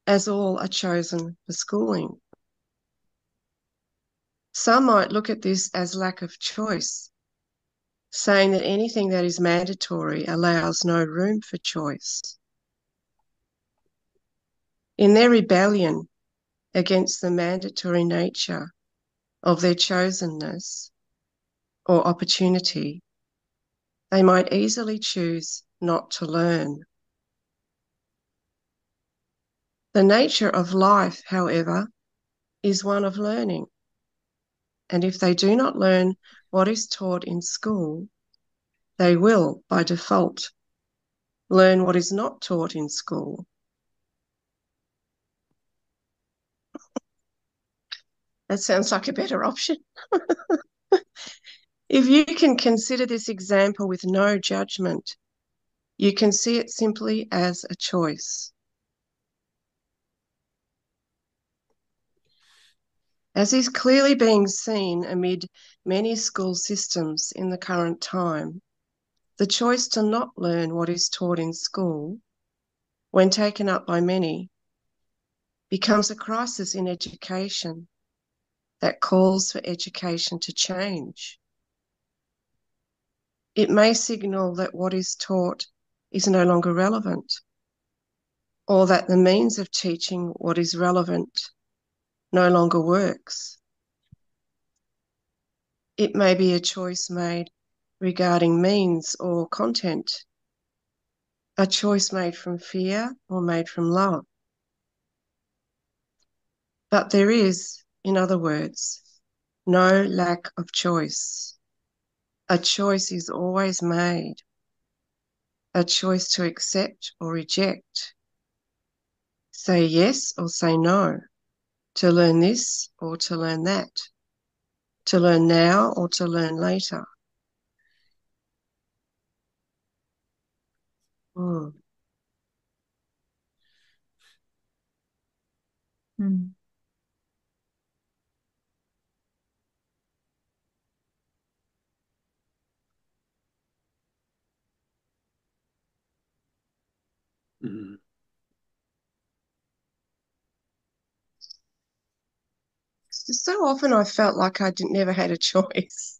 as all are chosen for schooling. Some might look at this as lack of choice, saying that anything that is mandatory allows no room for choice. In their rebellion against the mandatory nature of their chosenness or opportunity, they might easily choose not to learn. The nature of life, however, is one of learning. And if they do not learn what is taught in school, they will, by default, learn what is not taught in school. That sounds like a better option. If you can consider this example with no judgment, you can see it simply as a choice. As is clearly being seen amid many school systems in the current time, the choice to not learn what is taught in school, when taken up by many, becomes a crisis in education that calls for education to change. It may signal that what is taught is no longer relevant, or that the means of teaching what is relevant no longer works. It may be a choice made regarding means or content, a choice made from fear or made from love. But there is, in other words, no lack of choice. A choice is always made, a choice to accept or reject, say yes or say no, to learn this or to learn that, to learn now or to learn later. Mm. Mm. Mm. So often I felt like I never had a choice.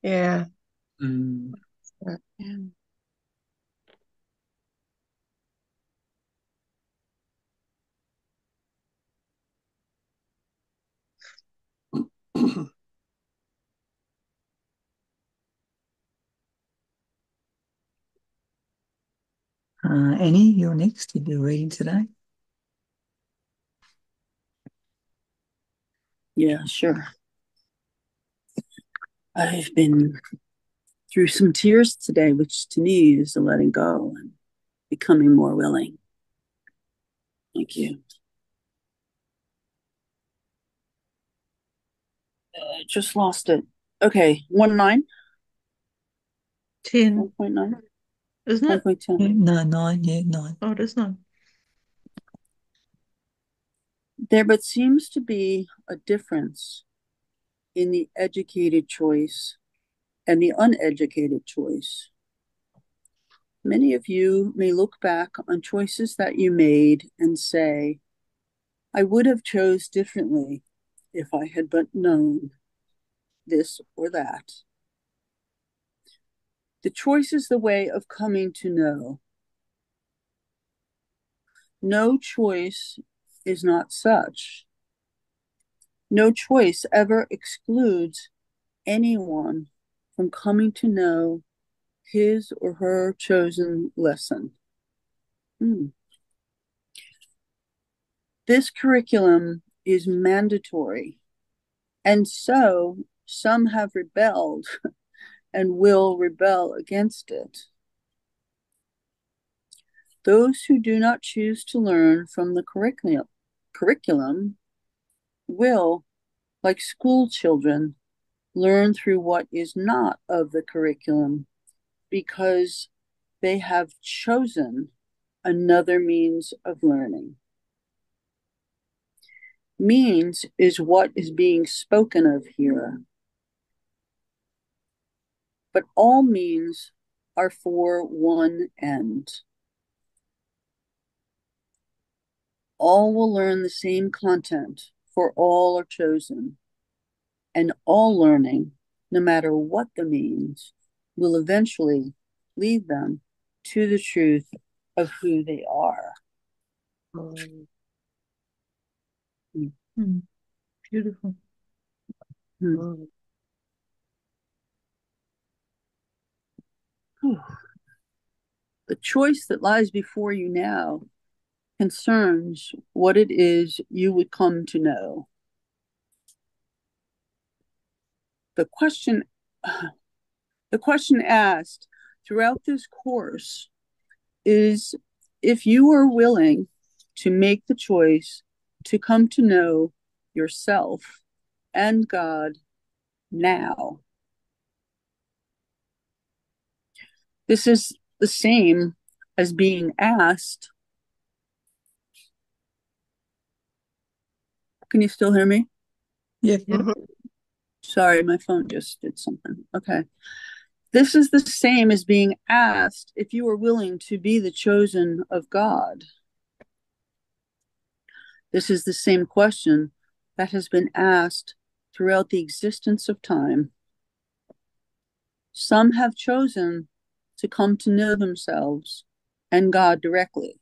Yeah. Mm. Yeah. Annie, you're next. You'll be reading today. Yeah, sure. I've been through some tears today, which to me is the letting go and becoming more willing. Thank you. I just lost it. Okay, 1.9. 10, 1.9. isn't it? 1.10. Yeah, no, 9. Yeah, 9. Oh, it is 9. There but seems to be a difference in the educated choice and the uneducated choice. Many of you may look back on choices that you made and say, I would have chose differently if I had but known this or that. The choice is the way of coming to know. No choice is not such. No choice ever excludes anyone from coming to know his or her chosen lesson. This curriculum is mandatory, and so some have rebelled and will rebel against it. Those who do not choose to learn from the curriculum will, like school children, learn through what is not of the curriculum because they have chosen another means of learning. Means is what is being spoken of here. But all means are for one end. All will learn the same content, for all are chosen. And all learning, no matter what the means, will eventually lead them to the truth of who they are. Beautiful. The choice that lies before you now concerns what it is you would come to know. The question asked throughout this course is if you are willing to make the choice to come to know yourself and God now. This is the same as being asked Can you still hear me? Yeah. Sorry, my phone just did something. Okay. This is the same as being asked if you are willing to be the chosen of God. This is the same question that has been asked throughout the existence of time. Some have chosen to come to know themselves and God directly.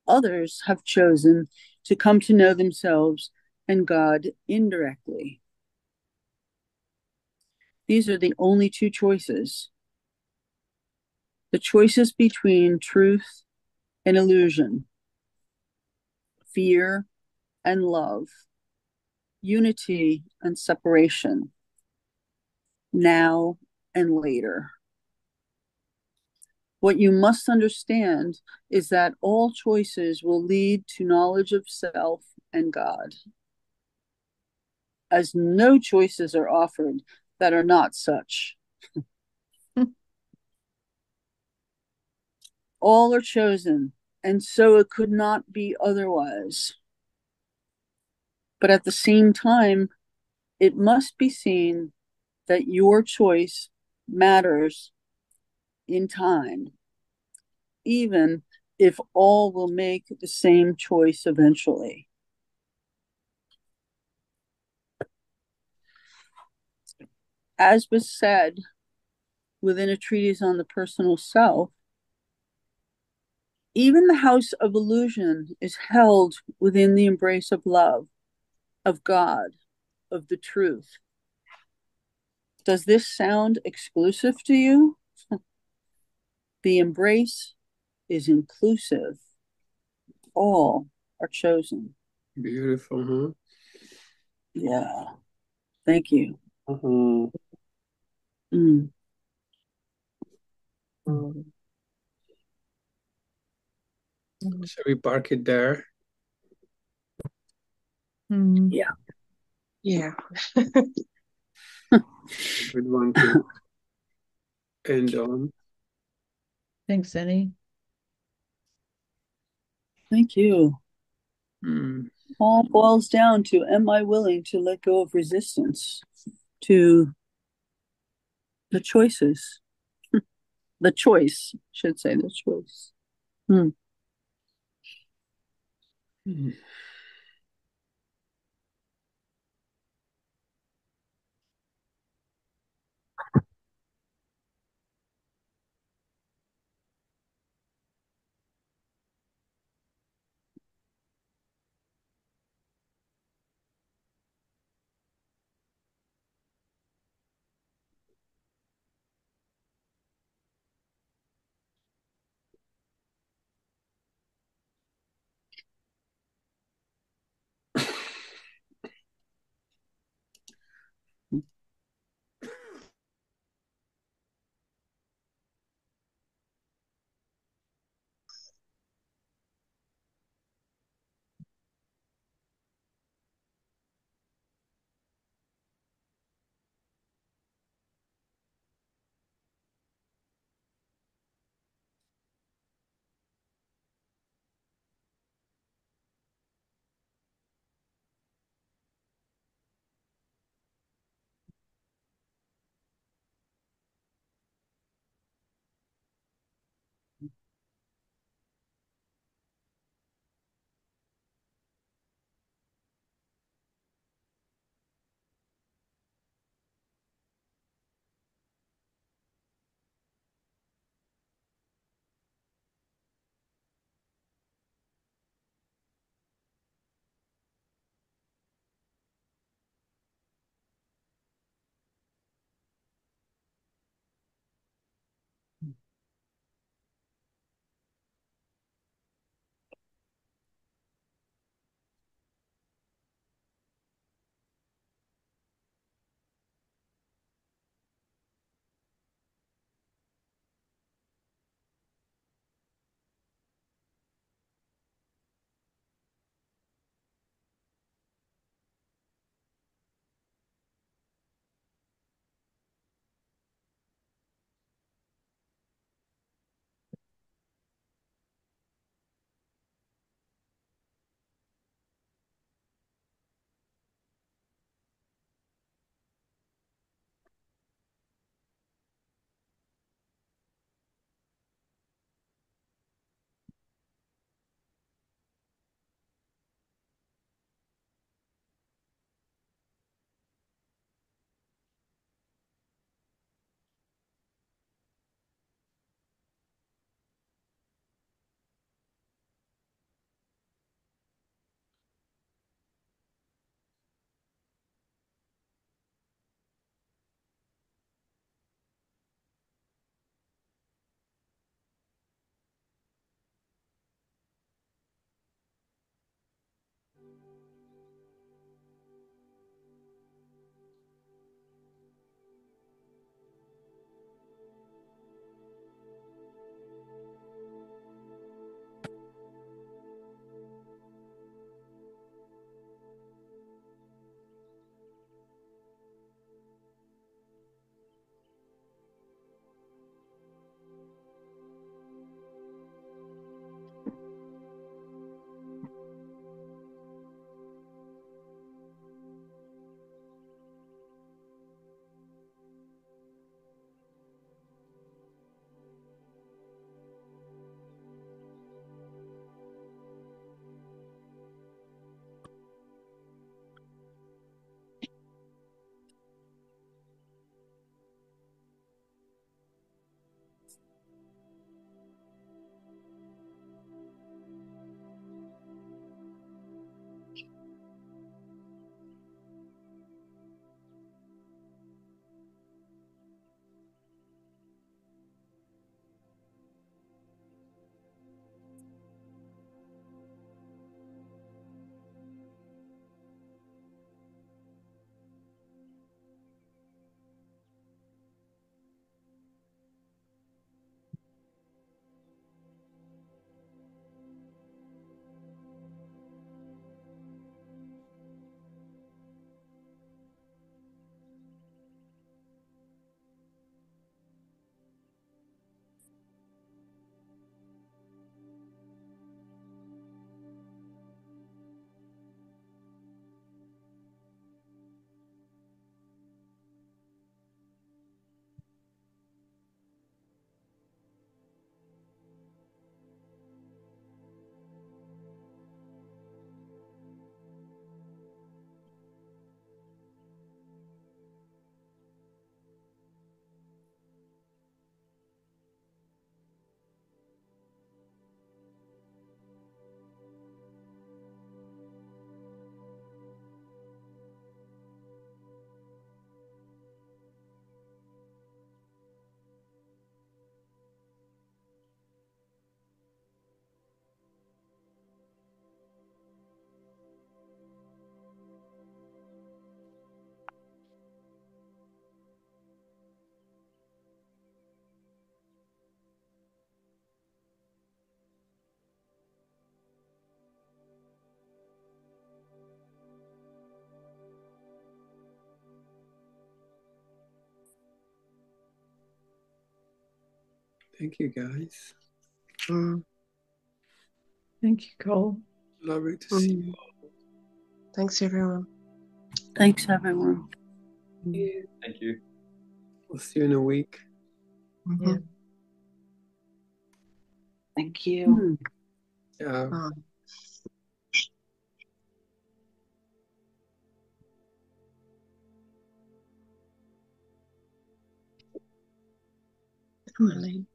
Others have chosen to come to know themselves and God indirectly. These are the only two choices. The choices between truth and illusion, fear and love, unity and separation, now and later. What you must understand is that all choices will lead to knowledge of self and God, as no choices are offered that are not such. All are chosen, and so it could not be otherwise. But at the same time, it must be seen that your choice matters in time, even if all will make the same choice eventually. As was said within a treatise on the personal self, even the house of illusion is held within the embrace of love, of God, of the truth. Does this sound exclusive to you? The embrace is inclusive. All are chosen. Beautiful, huh? Yeah. Thank you. Mm-hmm. Mm. Shall we park it there? Yeah. Yeah. Good one to end on. Thanks, Annie. Thank you. Mm. All boils down to, am I willing to let go of resistance to the choices? The choice, should say the choice. Mm. Mm. Thank you, guys. Mm. Thank you, Cole. Lovely to see you all. Thanks, everyone. Thanks, everyone. Thank you. We'll see you in a week. Mm-hmm. Yeah. Thank you. Yeah. Oh. Emily.